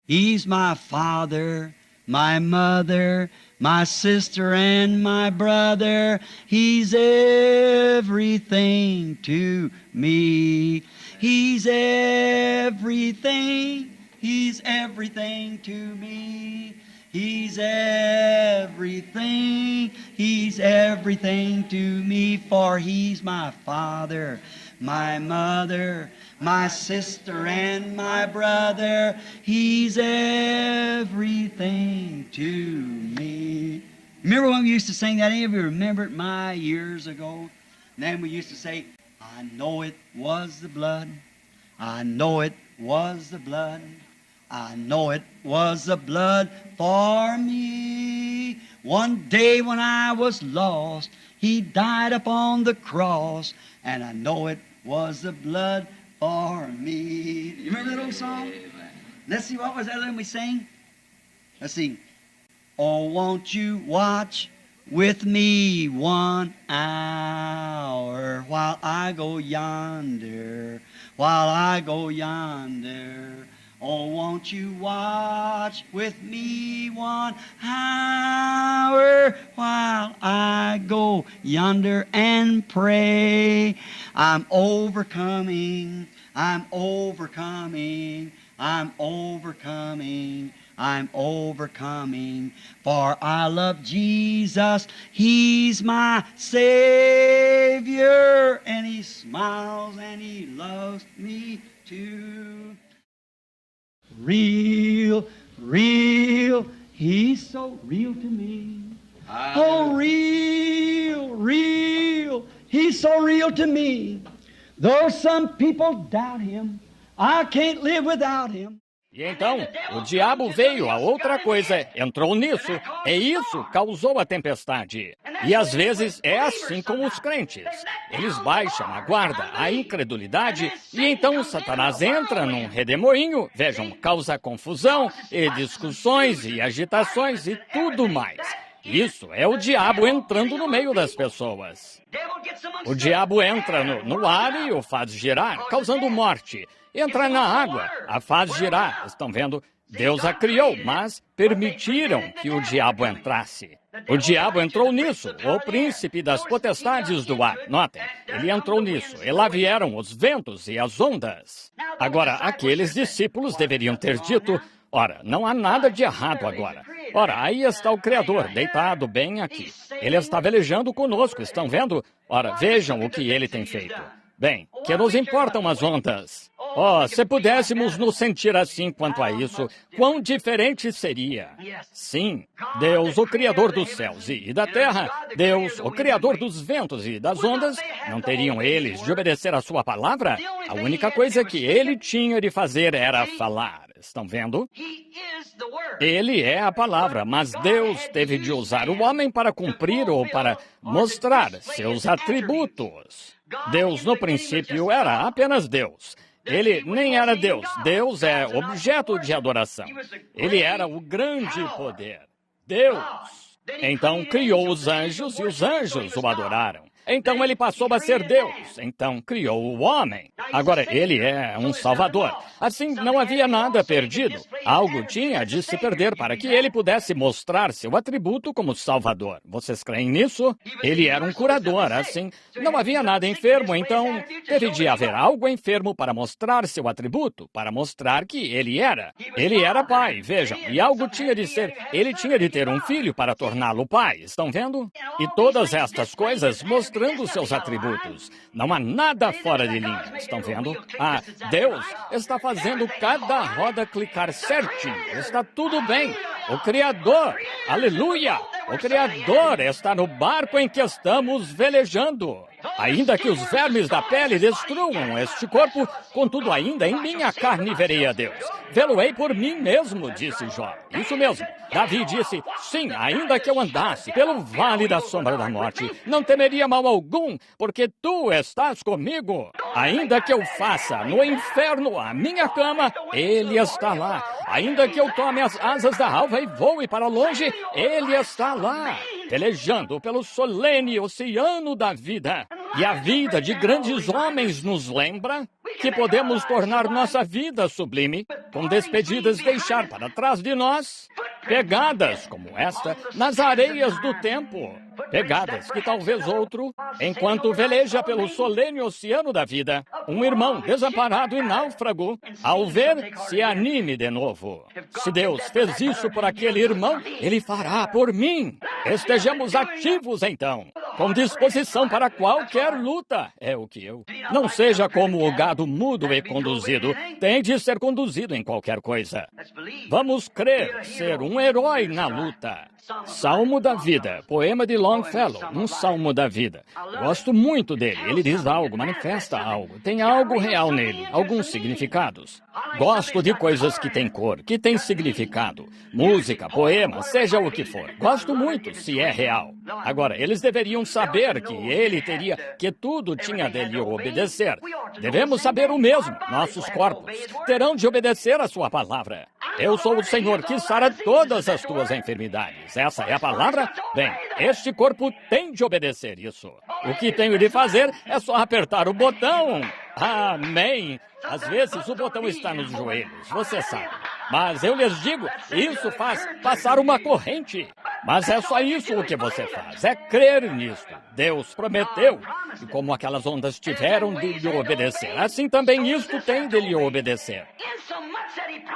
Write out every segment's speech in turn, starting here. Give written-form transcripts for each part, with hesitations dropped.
He's my father, my mother, my sister and my brother. He's everything to me. He's everything. He's everything to me. He's everything. He's everything to me. For He's my father, my mother, my sister and my brother. He's everything to me. Remember when we used to sing that? Any of you remember it years ago? And then we used to say, I know it was the blood. I know it was the blood. I know it was the blood for me. One day when I was lost, He died upon the cross, and I know it was the blood for me. You remember that old song? Let's see, what was that when we sang? Let's see. Oh, won't you watch with me 1 hour while I go yonder, while I go yonder. Oh, won't you watch with me 1 hour while I go yonder and pray? I'm overcoming, I'm overcoming, I'm overcoming, I'm overcoming, for I love Jesus. He's my Savior, and He smiles and He loves me too. Real, real, He's so real to me. Oh, real, real, He's so real to me. Though some people doubt Him, I can't live without Him. E então, o diabo veio a outra coisa, entrou nisso, e isso causou a tempestade. E às vezes é assim com os crentes. Eles baixam a guarda, a incredulidade, e então Satanás entra num redemoinho, vejam, causa confusão, e discussões, e agitações, e tudo mais. Isso é o diabo entrando no meio das pessoas. O diabo entra no ar e o faz girar, causando morte. Entra na água, a faz girar. Estão vendo? Deus a criou, mas permitiram que o diabo entrasse. O diabo entrou nisso, o príncipe das potestades do ar. Notem, ele entrou nisso, e lá vieram os ventos e as ondas. Agora, aqueles discípulos deveriam ter dito, ora, não há nada de errado agora. Ora, aí está o Criador, deitado bem aqui. Ele está velejando conosco, estão vendo? Ora, vejam o que ele tem feito. Bem, que nos importam as ondas? Oh, se pudéssemos nos sentir assim quanto a isso, quão diferente seria. Sim, Deus, o Criador dos céus e da terra, Deus, o Criador dos ventos e das ondas, não teriam eles de obedecer a sua palavra? A única coisa que ele tinha de fazer era falar. Estão vendo? Ele é a palavra, mas Deus teve de usar o homem para cumprir ou para mostrar seus atributos. Deus, no princípio, era apenas Deus. Ele nem era Deus. Deus é objeto de adoração. Ele era o grande poder. Deus. Então criou os anjos e os anjos o adoraram. Então ele passou a ser Deus. Então criou o homem. Agora ele é um Salvador. Assim, não havia nada perdido. Algo tinha de se perder para que ele pudesse mostrar seu atributo como Salvador. Vocês creem nisso? Ele era um curador. Assim, não havia nada enfermo. Então, teve de haver algo enfermo para mostrar seu atributo, para mostrar que ele era. Ele era pai, vejam. E algo tinha de ser. Ele tinha de ter um filho para torná-lo pai. Estão vendo? E todas estas coisas mostrando seus atributos. Não há nada fora de linha. Estão vendo? Ah, Deus está fazendo cada roda clicar certinho. Está tudo bem. O Criador, aleluia! O Criador está no barco em que estamos velejando. Ainda que os vermes da pele destruam este corpo, contudo ainda em minha carne verei a Deus. Vê-lo-ei por mim mesmo, disse Jó. Isso mesmo. Davi disse, sim, ainda que eu andasse pelo vale da sombra da morte, não temeria mal algum, porque tu estás comigo. Ainda que eu faça no inferno a minha cama, ele está lá. Ainda que eu tome as asas da alva e voe para longe, ele está lá, velejando pelo solene oceano da vida. E a vida de grandes homens nos lembra que podemos tornar nossa vida sublime, com despedidas deixar para trás de nós, pegadas como esta nas areias do tempo, pegadas que talvez outro, enquanto veleja pelo solene oceano da vida, um irmão desamparado e náufrago, ao ver, se anime de novo. Se Deus fez isso por aquele irmão, Ele fará por mim. Estejamos ativos então, com disposição para qualquer luta. É o que eu. Não seja como o gado mudo e conduzido, tem de ser conduzido em qualquer coisa. Vamos crer ser um herói na luta. Salmo da Vida, poema de Longfellow, um salmo da vida. Gosto muito dele. Ele diz algo, manifesta algo, tem algo real nele, alguns significados. Gosto de coisas que têm cor, que têm significado. Música, poema, seja o que for. Gosto muito, se é real. Agora, eles deveriam saber que tudo tinha de lhe obedecer. Devemos saber o mesmo. Nossos corpos terão de obedecer a sua palavra. Eu sou o Senhor que sara todas as tuas enfermidades. Essa é a palavra? Bem, este corpo tem de obedecer isso. O que tenho de fazer é só apertar o botão. Amém. Às vezes o botão está nos joelhos, você sabe. Mas eu lhes digo, isso faz passar uma corrente. Mas é só isso o que você faz, é crer nisto. Deus prometeu, e como aquelas ondas tiveram de lhe obedecer, assim também isto tem de lhe obedecer.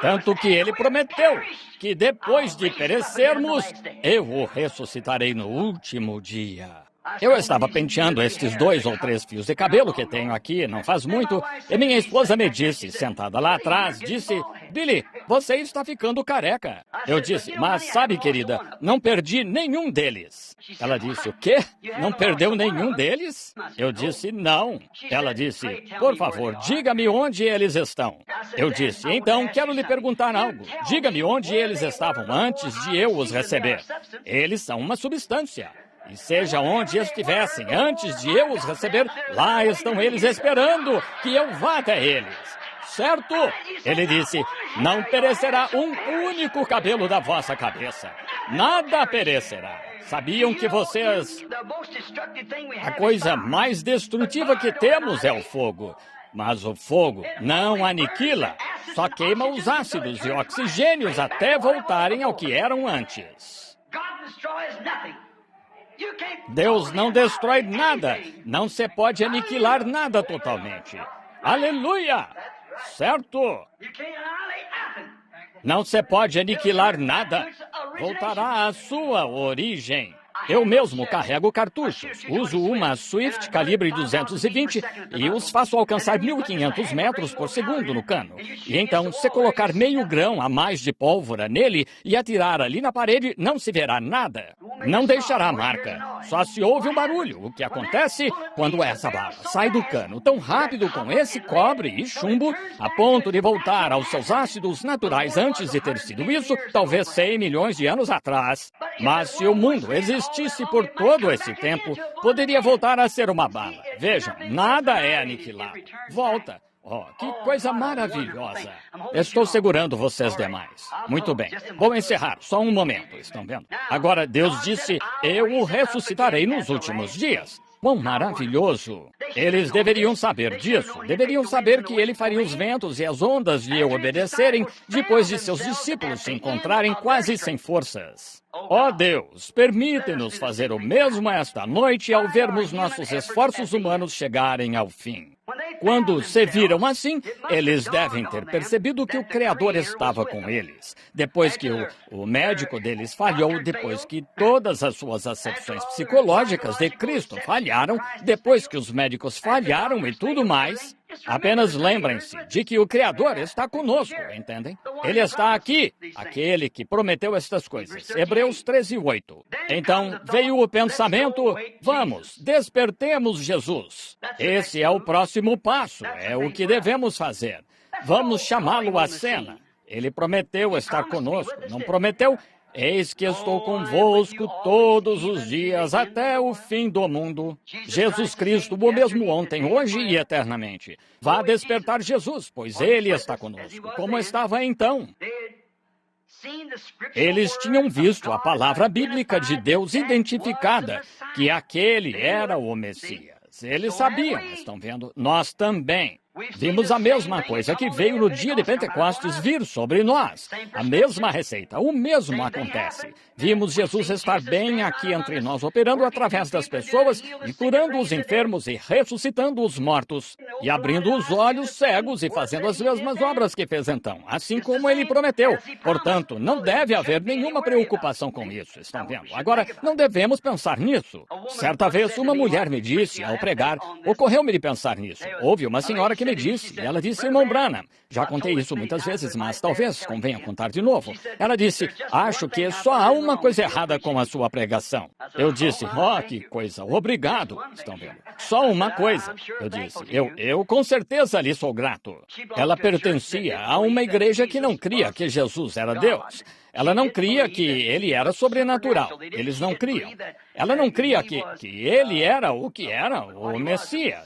Tanto que Ele prometeu que depois de perecermos, eu o ressuscitarei no último dia. Eu estava penteando estes 2 ou 3 fios de cabelo que tenho aqui, não faz muito, e minha esposa me disse, sentada lá atrás, disse, Billy, você está ficando careca. Eu disse, mas sabe, querida, não perdi nenhum deles. Ela disse, o quê? Não perdeu nenhum deles? Eu disse, não. Ela disse, por favor, diga-me onde eles estão. Eu disse, então, quero lhe perguntar algo. Diga-me onde eles estavam antes de eu os receber. Eles são uma substância. E seja onde estivessem, antes de eu os receber, lá estão eles esperando que eu vá até eles. Certo? Ele disse, não perecerá um único cabelo da vossa cabeça. Nada perecerá. Sabiam que vocês... A coisa mais destrutiva que temos é o fogo. Mas o fogo não aniquila, só queima os ácidos e oxigênios até voltarem ao que eram antes. Deus não destrói nada. Não se pode aniquilar nada totalmente. Aleluia! Certo? Não se pode aniquilar nada. Voltará à sua origem. Eu mesmo carrego cartuchos. Uso uma Swift calibre 220 e os faço alcançar 1.500 metros por segundo no cano. E então, se colocar meio grão a mais de pólvora nele e atirar ali na parede, não se verá nada. Não deixará marca. Só se ouve um barulho. O que acontece quando essa bala sai do cano tão rápido com esse cobre e chumbo, a ponto de voltar aos seus ácidos naturais antes de ter sido isso, talvez 100 milhões de anos atrás. Mas se o mundo existisse por todo esse tempo, poderia voltar a ser uma bala. Vejam, nada é aniquilado. Volta. Oh, que coisa maravilhosa. Estou segurando vocês demais. Muito bem. Vou encerrar. Só um momento. Estão vendo? Agora, Deus disse, eu o ressuscitarei nos últimos dias. Quão maravilhoso! Eles deveriam saber disso. Deveriam saber que ele faria os ventos e as ondas lhe obedecerem depois de seus discípulos se encontrarem quase sem forças. Ó Deus, permite-nos fazer o mesmo esta noite ao vermos nossos esforços humanos chegarem ao fim. Quando se viram assim, eles devem ter percebido que o Criador estava com eles. Depois que o médico deles falhou, depois que todas as suas acepções psicológicas de Cristo falharam, depois que os médicos falharam e tudo mais, apenas lembrem-se de que o Criador está conosco, entendem? Ele está aqui, aquele que prometeu estas coisas. Hebreus 13:8. Então veio o pensamento, vamos, despertemos Jesus. Esse é o próximo passo, é o que devemos fazer. Vamos chamá-lo à cena. Ele prometeu estar conosco, não prometeu? Eis que estou convosco todos os dias até o fim do mundo. Jesus Cristo, o mesmo ontem, hoje e eternamente. Vá despertar Jesus, pois Ele está conosco, como estava então. Eles tinham visto a palavra bíblica de Deus identificada, que aquele era o Messias. Eles sabiam, estão vendo? Nós também. Vimos a mesma coisa que veio no dia de Pentecostes vir sobre nós. A mesma receita, o mesmo acontece. Vimos Jesus estar bem aqui entre nós, operando através das pessoas e curando os enfermos e ressuscitando os mortos e abrindo os olhos cegos e fazendo as mesmas obras que fez então, assim como ele prometeu. Portanto, não deve haver nenhuma preocupação com isso, estão vendo? Agora, não devemos pensar nisso. Certa vez, uma mulher me disse, ao pregar, ocorreu-me de pensar nisso. Houve uma senhora que me disse, ela disse, irmão Branham, já contei isso muitas vezes, mas talvez convenha contar de novo. Ela disse, acho que só há uma coisa errada com a sua pregação. Eu disse, que coisa, obrigado. Estão vendo? Só uma coisa. Eu disse, eu com certeza lhe sou grato. Ela pertencia a uma igreja que não cria que Jesus era Deus. Ela não cria que ele era sobrenatural. Eles não criam. Ela não cria que ele era o que era, o Messias.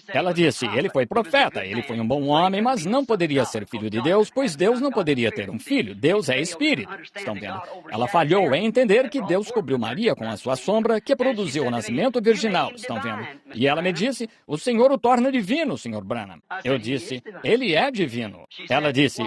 Ela disse, ele foi profeta, ele foi um bom homem, mas não poderia ser filho de Deus, pois Deus não poderia ter um filho. Deus é espírito. Estão vendo? Ela falhou em entender que Deus cobriu Maria com a sua sombra, que produziu o nascimento virginal. Estão vendo? E ela me disse, o Senhor o torna divino, Sr. Branham. Eu disse, ele é divino. Ela disse,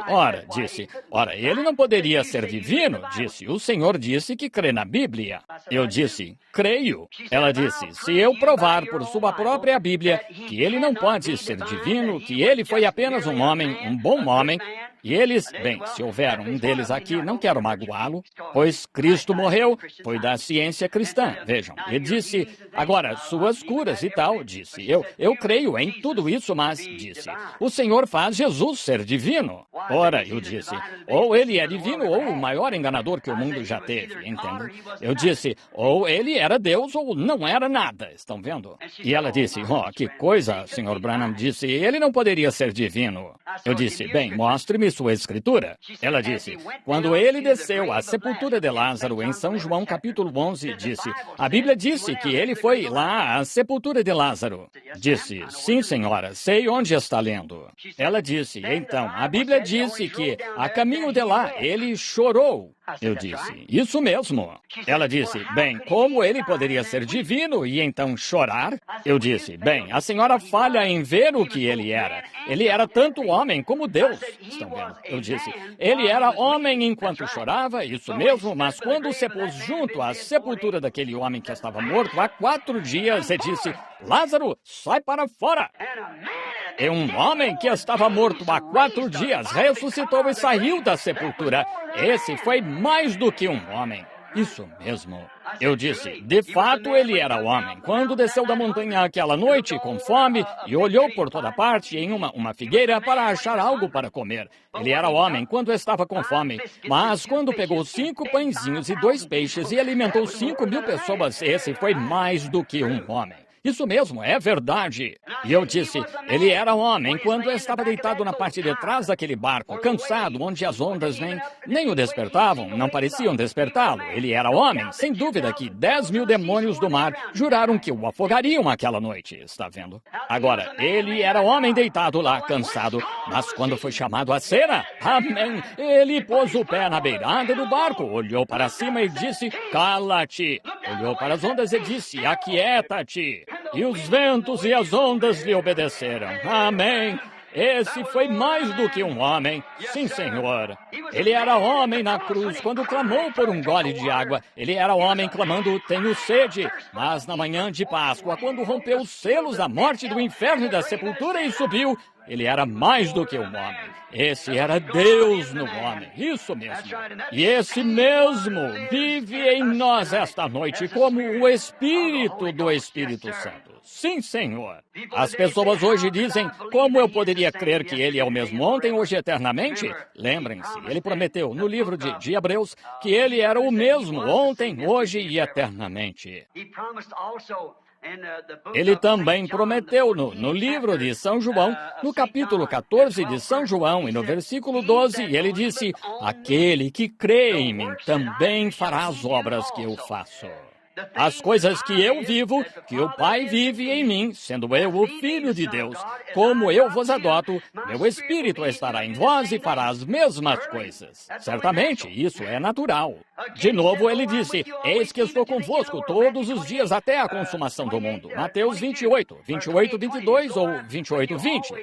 ora, ele não poderia ser divino. Disse, o Senhor disse que crê na Bíblia. Eu disse, creio. Ela disse, se eu provar por sua própria Bíblia que ele não pode ser divino, que ele foi apenas um homem, um bom homem, e eles, bem, se houver um deles aqui, não quero magoá-lo, pois Cristo morreu, foi da ciência cristã, vejam. Ele disse, agora, suas curas e tal, disse, eu creio em tudo isso, mas, disse, o Senhor faz Jesus ser divino. Ora, eu disse, ou ele é divino ou o maior enganador que o mundo já teve, entende? Eu disse, ou ele era Deus ou não era nada, estão vendo? E ela disse, que coisa, Sr. Branham disse, ele não poderia ser divino. Eu disse, bem, mostre-me sua escritura. Ela disse, quando ele desceu à sepultura de Lázaro em São João capítulo 11, disse, a Bíblia disse que ele foi lá à sepultura de Lázaro. Disse, sim, senhora, sei onde está lendo. Ela disse, então, a Bíblia disse que a caminho de lá ele chorou. Eu disse, isso mesmo. Ela disse, bem, como ele poderia ser divino e então chorar? Eu disse, bem, a senhora falha em ver o que ele era. Ele era tanto homem como Deus. Estão vendo? Eu disse, ele era homem enquanto chorava, isso mesmo, mas quando se pôs junto à sepultura daquele homem que estava morto há 4 dias, ele disse, Lázaro, sai para fora. E um homem que estava morto há 4 dias ressuscitou e saiu da sepultura. Esse foi mais do que um homem. Isso mesmo. Eu disse, de fato ele era homem. Quando desceu da montanha aquela noite, com fome, e olhou por toda parte em uma figueira para achar algo para comer. Ele era homem quando estava com fome. Mas quando pegou 5 pãezinhos e 2 peixes e alimentou 5.000 pessoas, esse foi mais do que um homem. Isso mesmo, é verdade. E eu disse, ele era homem quando estava deitado na parte de trás daquele barco, cansado, onde as ondas nem o despertavam, não pareciam despertá-lo. Ele era homem, sem dúvida que 10.000 demônios do mar juraram que o afogariam aquela noite, está vendo? Agora, ele era homem deitado lá, cansado, mas quando foi chamado à cena, amém, ele pôs o pé na beirada do barco, olhou para cima e disse, cala-te. Olhou para as ondas e disse, aquieta-te. E os ventos e as ondas lhe obedeceram. Amém. Esse foi mais do que um homem. Sim, Senhor. Ele era homem na cruz quando clamou por um gole de água. Ele era homem clamando, tenho sede. Mas na manhã de Páscoa, quando rompeu os selos da morte, do inferno e da sepultura e subiu, ele era mais do que um homem. Esse era Deus no homem. Isso mesmo. E esse mesmo vive em nós esta noite como o Espírito do Espírito Santo. Sim, Senhor. As pessoas hoje dizem, como eu poderia crer que ele é o mesmo ontem, hoje e eternamente? Lembrem-se, ele prometeu no livro de Hebreus que ele era o mesmo ontem, hoje e eternamente. Ele também prometeu no livro de São João, no capítulo 14 de São João, e no versículo 12, ele disse, aquele que crê em mim também fará as obras que eu faço. As coisas que eu vivo, que o Pai vive em mim, sendo eu o Filho de Deus, como eu vos adoto, meu Espírito estará em vós e fará as mesmas coisas. Certamente, isso é natural. De novo, ele disse, eis que estou convosco todos os dias até a consumação do mundo. Mateus 28, 28, 22 ou 28, 20.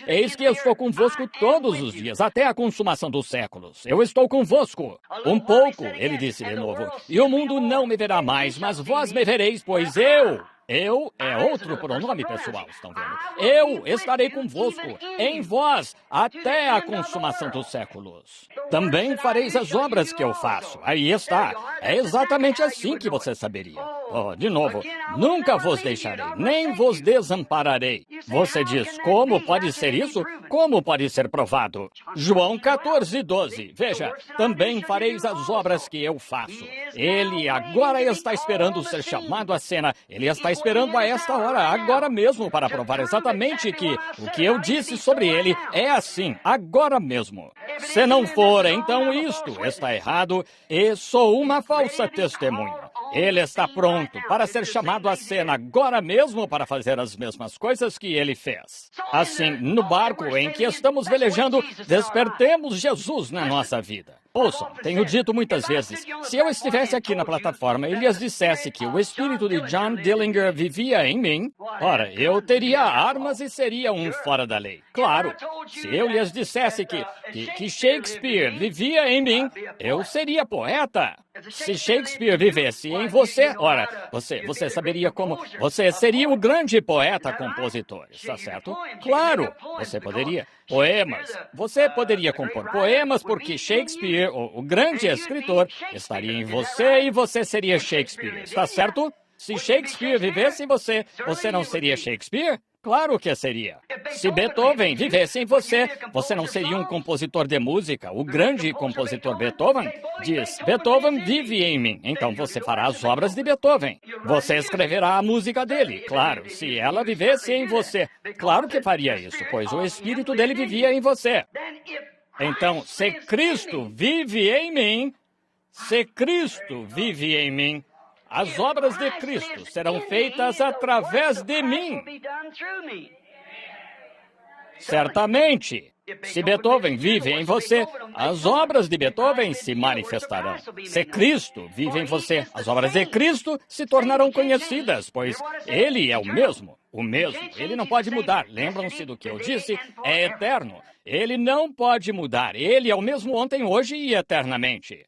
Eis que estou convosco todos os dias até a consumação dos séculos. Eu estou convosco. Um pouco, ele disse de novo, e o mundo não me verá mais, mas vós me vereis, pois eu é outro pronome pessoal, estão vendo? Eu estarei convosco, em vós, até a consumação dos séculos. Também fareis as obras que eu faço. Aí está. É exatamente assim que você saberia. De novo, nunca vos deixarei, nem vos desampararei. Você diz, como pode ser isso? Como pode ser provado? João 14, 12. Veja, também fareis as obras que eu faço. Ele agora está esperando ser chamado à cena. Ele está esperando a esta hora, agora mesmo, para provar exatamente que o que eu disse sobre ele é assim, agora mesmo. Se não for, então isto está errado e sou uma falsa testemunha. Ele está pronto para ser chamado à cena agora mesmo para fazer as mesmas coisas que ele fez. Assim, no barco em que estamos velejando, despertemos Jesus na nossa vida. Ouçam, tenho dito muitas vezes, se eu estivesse aqui na plataforma e lhes dissesse que o espírito de John Dillinger vivia em mim, ora, eu teria armas e seria um fora da lei. Claro, se eu lhes dissesse que Shakespeare vivia em mim, eu seria poeta. Se Shakespeare vivesse em você, ora, você saberia como... Você seria o grande poeta-compositor, está certo? Claro, você poderia. Poemas. Você poderia compor poemas porque Shakespeare, o grande escritor, estaria em você e você seria Shakespeare, está certo? Se Shakespeare vivesse em você, você não seria Shakespeare? Claro que seria. Se Beethoven vivesse em você, você não seria um compositor de música. O grande compositor Beethoven diz, Beethoven vive em mim. Então você fará as obras de Beethoven. Você escreverá a música dele. Claro, se ela vivesse em você. Claro que faria isso, pois o espírito dele vivia em você. Então, se Cristo vive em mim, se Cristo vive em mim, as obras de Cristo serão feitas através de mim. Certamente, se Beethoven vive em você, as obras de Beethoven se manifestarão. Se Cristo vive em você, as obras de Cristo se tornarão conhecidas, pois Ele é o mesmo. O mesmo. Ele não pode mudar. Lembram-se do que eu disse? É eterno. Ele não pode mudar. Ele é o mesmo ontem, hoje e eternamente.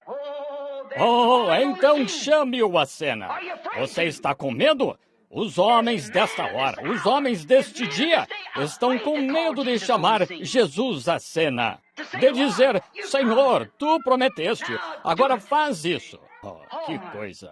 Então chame-o à cena. Você está com medo? Os homens desta hora, os homens deste dia, estão com medo de chamar Jesus à cena. De dizer, Senhor, tu prometeste, agora faz isso. Que coisa.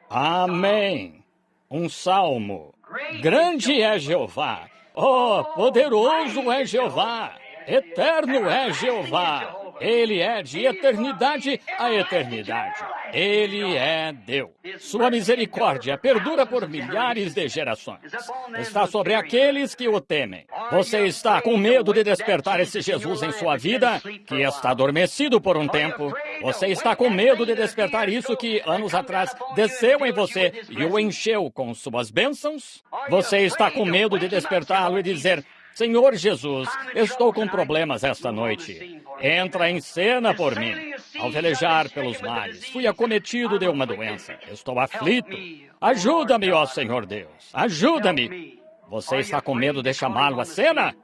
Amém. Um salmo. Grande é Jeová. Poderoso é Jeová. Eterno é Jeová. Ele é de eternidade a eternidade. Ele é Deus. Sua misericórdia perdura por milhares de gerações. Está sobre aqueles que o temem. Você está com medo de despertar esse Jesus em sua vida, que está adormecido por um tempo. Você está com medo de despertar isso que, anos atrás, desceu em você e o encheu com suas bênçãos? Você está com medo de despertá-lo e dizer, Senhor Jesus, estou com problemas esta noite. Entra em cena por mim. Ao velejar pelos mares, fui acometido de uma doença. Estou aflito. Ajuda-me, ó Senhor Deus. Ajuda-me. Você está com medo de chamá-lo à cena?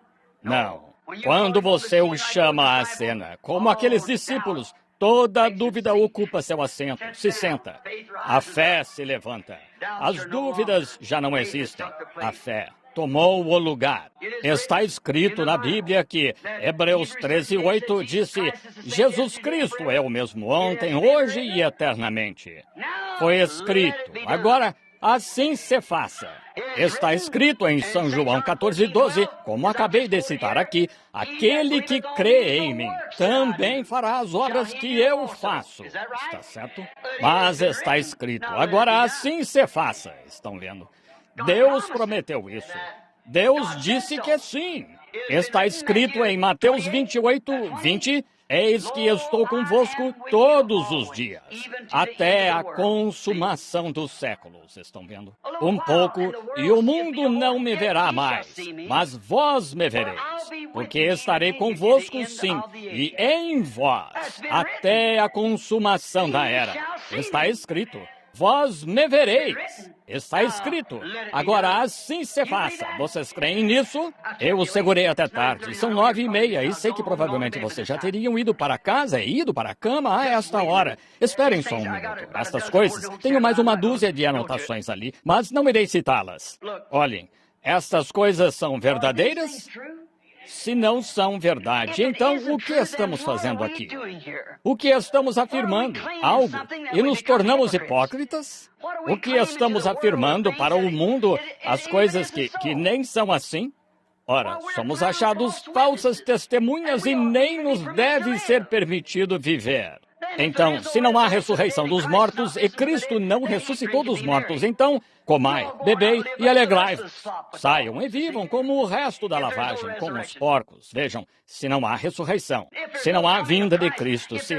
Não. Quando você o chama à cena, como aqueles discípulos, Toda dúvida ocupa seu assento, se senta. A fé se levanta. As dúvidas já não existem. A fé tomou o lugar. Está escrito na Bíblia que Hebreus 13:8 disse: Jesus Cristo é o mesmo ontem, hoje e eternamente. Foi escrito. Agora, assim se faça. Está escrito em São João 14:12, como acabei de citar aqui: aquele que crê em mim também fará as obras que eu faço. Está certo? Mas está escrito. Agora, assim se faça. Estão lendo? Deus prometeu isso. Deus disse que sim. Está escrito em Mateus 28:20, eis que estou convosco todos os dias, até a consumação dos séculos. Estão vendo? Um pouco, e o mundo não me verá mais, mas vós me vereis, porque estarei convosco, sim, e em vós, até a consumação da era. Está escrito. Vós me vereis. Está escrito. Agora, assim se faça. Vocês creem nisso? Eu o segurei até tarde. São 9:30 e sei que provavelmente vocês já teriam ido para casa e ido para a cama a esta hora. Esperem só um minuto. Estas coisas, tenho mais uma dúzia de anotações ali, mas não irei citá-las. Olhem, estas coisas são verdadeiras? Se não são verdade, então o que estamos fazendo aqui? O que estamos afirmando? Algo? E nos tornamos hipócritas? O que estamos afirmando para o mundo? As coisas que nem são assim? Ora, somos achados falsas testemunhas e nem nos deve ser permitido viver. Então, se não há ressurreição dos mortos e Cristo não ressuscitou dos mortos, então, comai, bebei e alegrai-vos. Saiam e vivam como o resto da lavagem, como os porcos. Vejam, se não há ressurreição, se não há vinda de Cristo, se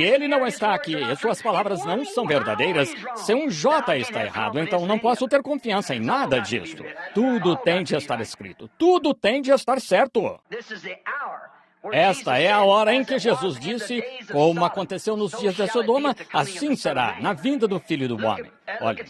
Ele não está aqui e suas palavras não são verdadeiras, se um J está errado, então não posso ter confiança em nada disso. Tudo tem de estar escrito, tudo tem de estar certo. Esta é a hora em que Jesus disse, como aconteceu nos dias de Sodoma, assim será na vinda do Filho do Homem.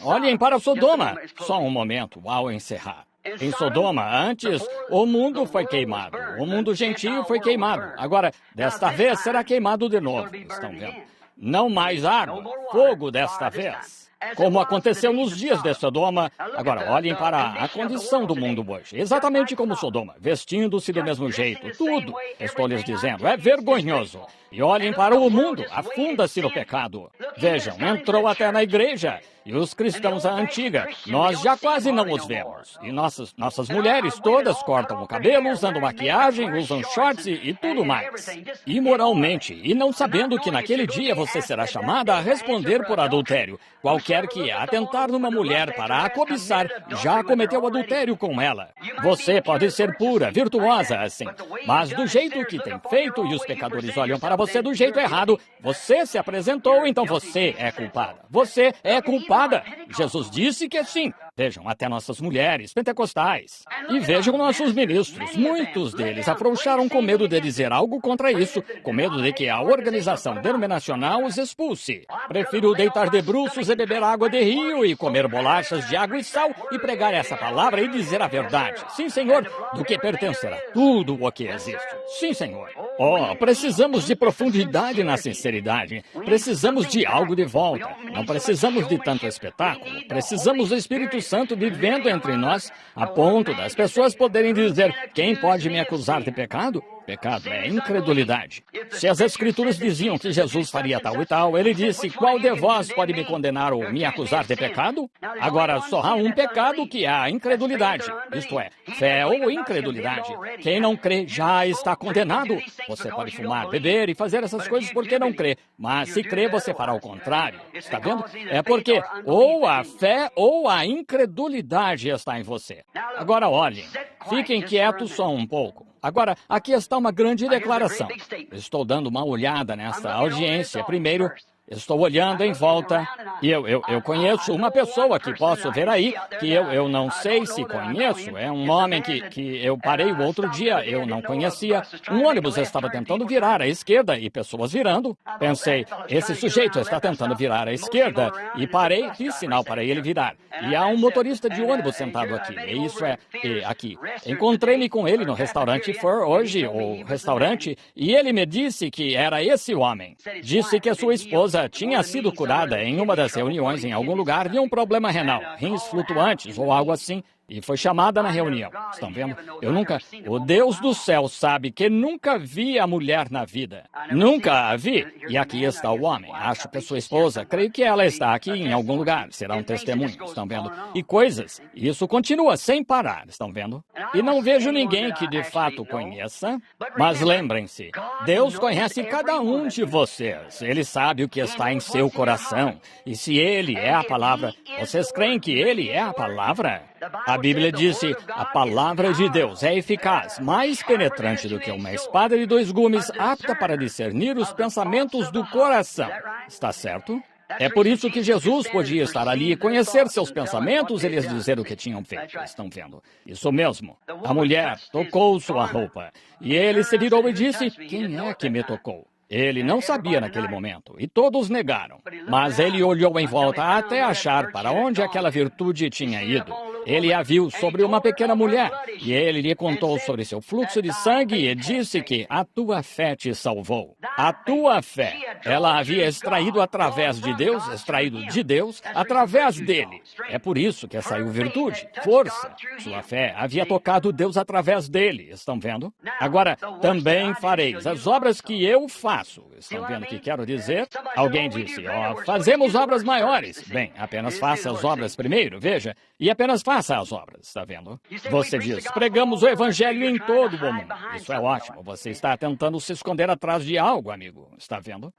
Olhem para Sodoma, só um momento, ao encerrar. Em Sodoma, antes, o mundo foi queimado, o mundo gentio foi queimado. Agora, desta vez, será queimado de novo, estão vendo? Não mais água, fogo desta vez. Como aconteceu nos dias de Sodoma. Agora, olhem para a condição do mundo hoje. Exatamente como Sodoma, vestindo-se do mesmo jeito. Tudo, estou lhes dizendo, é vergonhoso. E olhem para o mundo, afunda-se no pecado. Vejam, entrou até na igreja. E os cristãos à antiga, nós já quase não os vemos. E nossas mulheres todas cortam o cabelo, usando maquiagem, usam shorts e tudo mais. Imoralmente, e não sabendo que naquele dia você será chamada a responder por adultério. Qualquer que atentar numa mulher para a cobiçar, já cometeu adultério com ela. Você pode ser pura, virtuosa assim, mas do jeito que tem feito e os pecadores olham para você do jeito errado, você se apresentou, então você é culpada. Você é culpada. Jesus disse que sim. Vejam, até nossas mulheres pentecostais. E vejam nossos ministros. Muitos deles afrouxaram com medo de dizer algo contra isso, com medo de que a organização denominacional os expulse. Prefiro deitar de bruços e beber água de rio e comer bolachas de água e sal e pregar essa palavra e dizer a verdade. Sim, Senhor, do que pertencerá tudo o que existe. Sim, Senhor. Oh, precisamos de profundidade na sinceridade. Precisamos de algo de volta. Não precisamos de tanto espetáculo. Precisamos do Espírito Santo vivendo entre nós, a ponto das pessoas poderem dizer: quem pode me acusar de pecado? Pecado é incredulidade. Se as Escrituras diziam que Jesus faria tal e tal, ele disse: qual de vós pode me condenar ou me acusar de pecado? Agora, só há um pecado que é a incredulidade. Isto é, fé ou incredulidade. Quem não crê já está condenado. Você pode fumar, beber e fazer essas coisas porque não crê. Mas se crê, você fará o contrário. Está vendo? É porque ou a fé ou a incredulidade está em você. Agora, olhem. Fiquem quietos só um pouco. Agora, aqui está uma grande declaração. Estou dando uma olhada nesta audiência. Primeiro, Estou olhando em volta e eu conheço uma pessoa que posso ver aí, que eu não sei se conheço. É um homem que eu parei o outro dia, eu não conhecia. Um ônibus estava tentando virar à esquerda e pessoas virando. Pensei, esse sujeito está tentando virar à esquerda e parei, fiz sinal para ele virar. E há um motorista de ônibus sentado aqui, e isso é aqui. Encontrei-me com ele no restaurante For hoje, o restaurante, e ele me disse que era esse homem. Disse que a sua esposa tinha sido curada em uma das reuniões em algum lugar de um problema renal, rins flutuantes ou algo assim, e foi chamada na reunião. Estão vendo? O Deus do céu sabe que nunca vi a mulher na vida. Nunca a vi. E aqui está o homem. Acho que a sua esposa, creio que ela está aqui em algum lugar. Será um testemunho. Estão vendo? E coisas. Isso continua sem parar. Estão vendo? E não vejo ninguém que de fato conheça. Mas lembrem-se, Deus conhece cada um de vocês. Ele sabe o que está em seu coração. E se Ele é a palavra, vocês creem que Ele é a palavra? A Bíblia disse, a palavra de Deus é eficaz, mais penetrante do que uma espada de 2 gumes, apta para discernir os pensamentos do coração. Está certo? É por isso que Jesus podia estar ali e conhecer seus pensamentos e lhes dizer o que tinham feito. Estão vendo? Isso mesmo. A mulher tocou sua roupa. E ele se virou e disse, quem é que me tocou? Ele não sabia naquele momento, e todos negaram. Mas ele olhou em volta até achar para onde aquela virtude tinha ido. Ele a viu sobre uma pequena mulher, e ele lhe contou sobre seu fluxo de sangue e disse que a tua fé te salvou. A tua fé, ela havia extraído através de Deus, através dele. É por isso que saiu virtude, força. Sua fé havia tocado Deus através dele, estão vendo? Agora, também fareis as obras que eu faço. Estão vendo o que quero dizer? Alguém disse, fazemos obras maiores. Bem, apenas faça as obras primeiro, veja, e apenas faça as obras, está vendo? Você diz, pregamos o evangelho em todo o mundo. Isso é ótimo, você está tentando se esconder atrás de algo, amigo, está vendo?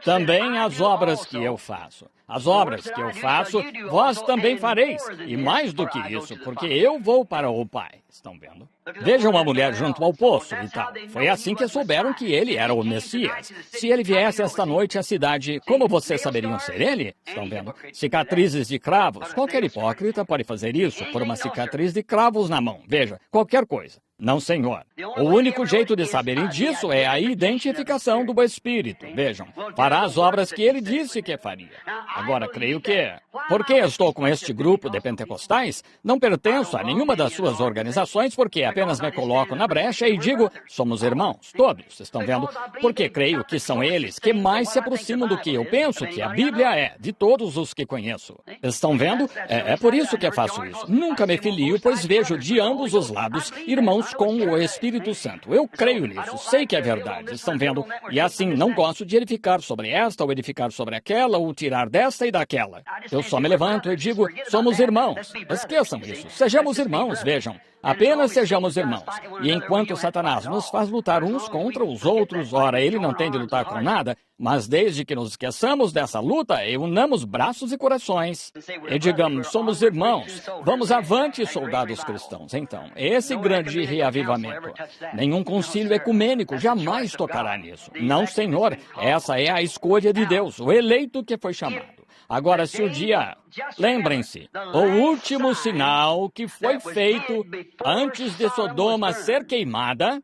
Também as obras que eu faço. As obras que eu faço, vós também fareis. E mais do que isso, porque eu vou para o Pai. Estão vendo? Vejam uma mulher junto ao poço e tal. Foi assim que souberam que ele era o Messias. Se ele viesse esta noite à cidade, como vocês saberiam ser ele? Estão vendo? Cicatrizes de cravos. Qualquer hipócrita pode fazer isso, por uma cicatriz de cravos na mão. Veja, qualquer coisa. Não, senhor. O único jeito de saberem disso é a identificação do Espírito. Vejam, fará as obras que ele disse que faria. Agora, creio que... Por que estou com este grupo de pentecostais? Não pertenço a nenhuma das suas organizações, porque apenas me coloco na brecha e digo, somos irmãos, todos, estão vendo? Porque creio que são eles que mais se aproximam do que eu penso que a Bíblia é, de todos os que conheço. Estão vendo? É por isso que faço isso. Nunca me filio, pois vejo de ambos os lados irmãos com o Espírito Santo. Eu creio nisso, sei que é verdade, estão vendo? E assim, não gosto de edificar sobre esta ou edificar sobre aquela ou tirar desta e daquela. Eu só me levanto e digo, somos irmãos. Esqueçam isso, sejamos irmãos, vejam. Apenas sejamos irmãos. E enquanto Satanás nos faz lutar uns contra os outros, ora, ele não tem de lutar com nada, mas desde que nos esqueçamos dessa luta e unamos braços e corações, e digamos, somos irmãos, vamos avante, soldados cristãos. Então, esse grande reavivamento, nenhum concílio ecumênico jamais tocará nisso. Não, Senhor, essa é a escolha de Deus, o eleito que foi chamado. Agora, se o dia... Lembrem-se, o último sinal que foi feito antes de Sodoma ser queimada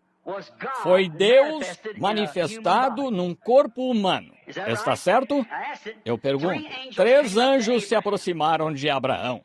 foi Deus manifestado num corpo humano. Está certo? Eu pergunto. 3 anjos se aproximaram de Abraão.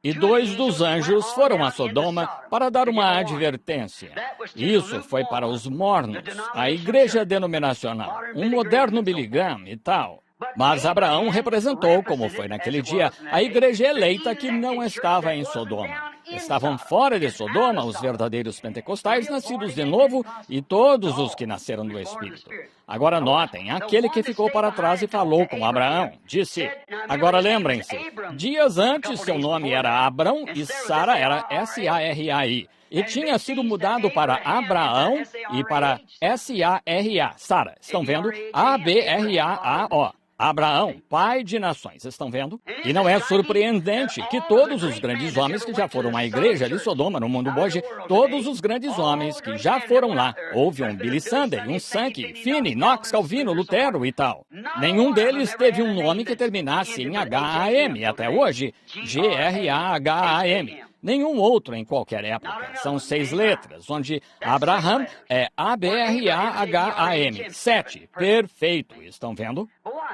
E 2 dos anjos foram a Sodoma para dar uma advertência. Isso foi para os mornos, a igreja denominacional, um moderno Billy Graham e tal. Mas Abraão representou, como foi naquele dia, a igreja eleita que não estava em Sodoma. Estavam fora de Sodoma os verdadeiros pentecostais nascidos de novo e todos os que nasceram do Espírito. Agora notem, aquele que ficou para trás e falou com Abraão, disse, agora lembrem-se, dias antes seu nome era Abrão e Sara era S-A-R-A-I. E tinha sido mudado para Abraão e para S-A-R-A, Sara. Estão vendo? A-B-R-A-A-O. Abraão, pai de nações, estão vendo? E não é surpreendente que todos os grandes homens que já foram à igreja de Sodoma no mundo hoje, todos os grandes homens que já foram lá, houve um Billy Sunday, um Sankey, Finney, Knox, Calvino, Lutero e tal. Nenhum deles teve um nome que terminasse em H-A-M até hoje, G-R-A-H-A-M. Nenhum outro em qualquer época. São 6 letras, onde Abraham é A-B-R-A-H-A-M. 7. Perfeito. Estão vendo?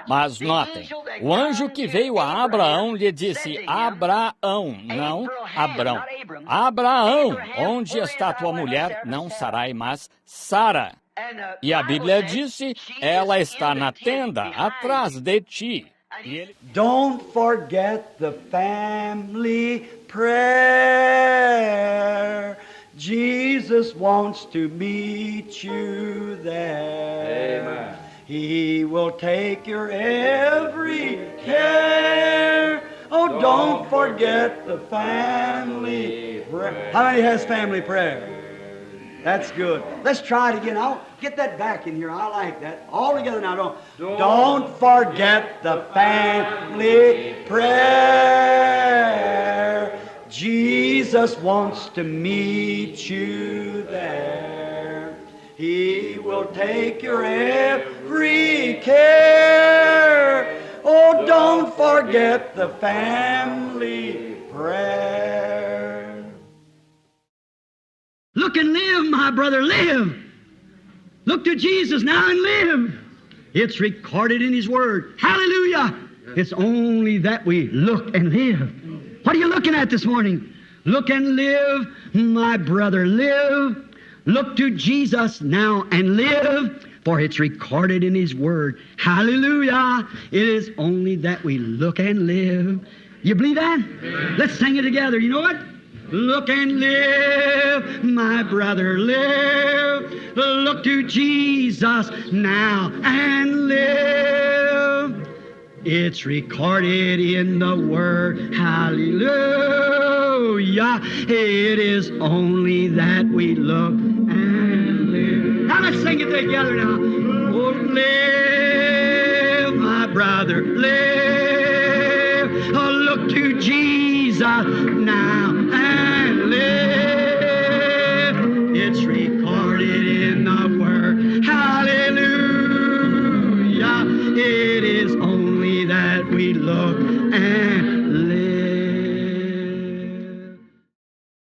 Mas notem, o anjo que veio a Abraão lhe disse Abraão, não Abrão. Abraão, onde está tua mulher? Não Sarai, mas Sara. E a Bíblia disse, ela está na tenda, atrás de ti. Don't forget the family prayer. Jesus wants to meet you there. Amen. He will take your every care. Oh, don't forget the family prayer. How many has family prayer? That's good. Let's try it again. I'll get that back in here. I like that. All together now. Don't forget the family prayer. Jesus wants to meet you there. He will take your every care. Oh, don't forget the family prayer. Look and live, my brother, live. Look to Jesus now and live. It's recorded in His Word. Hallelujah. It's only that we look and live. What are you looking at this morning? Look and live, my brother, live. Look to Jesus now and live, for it's recorded in His Word. Hallelujah. It is only that we look and live. You believe that? Amen. Let's sing it together. You know what? Look and live, my brother, live. Look to Jesus now and live. It's recorded in the Word. Hallelujah. It is only that we look and live. Now let's sing it together now. Oh, live, my brother, live. Oh, look to Jesus now and live. It's recorded in the Word. Hallelujah. It is only that we look and